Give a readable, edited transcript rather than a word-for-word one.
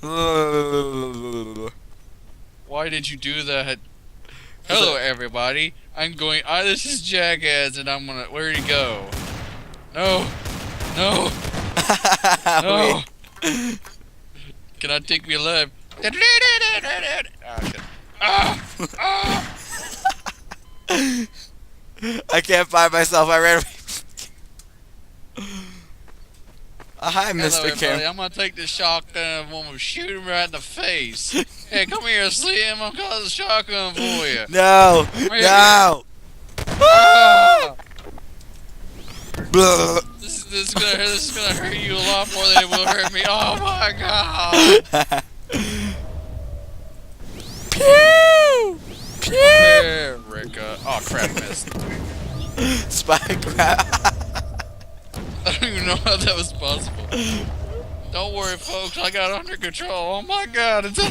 Why did you do that? Hello, everybody. I'm going. This is Jackass, and I'm gonna. Where'd he go? No, no, no. Can I take me alive? Ah, ah. I can't find myself. I ran. Hi, Hello, Mr. everybody. Kim. I'm gonna take this shotgun and I'm gonna shoot him right in the face. Hey, come here, Slim. I'm calling the shotgun for you. No, Right no. Ah! Blah. This is gonna hurt you a lot more than it will hurt me. Oh my god! Pew! Pew! There, Ricka. Oh crap, missed. Spike crap. I don't even know how that was possible. Don't worry, folks. I got it under control. Oh my god, it's out of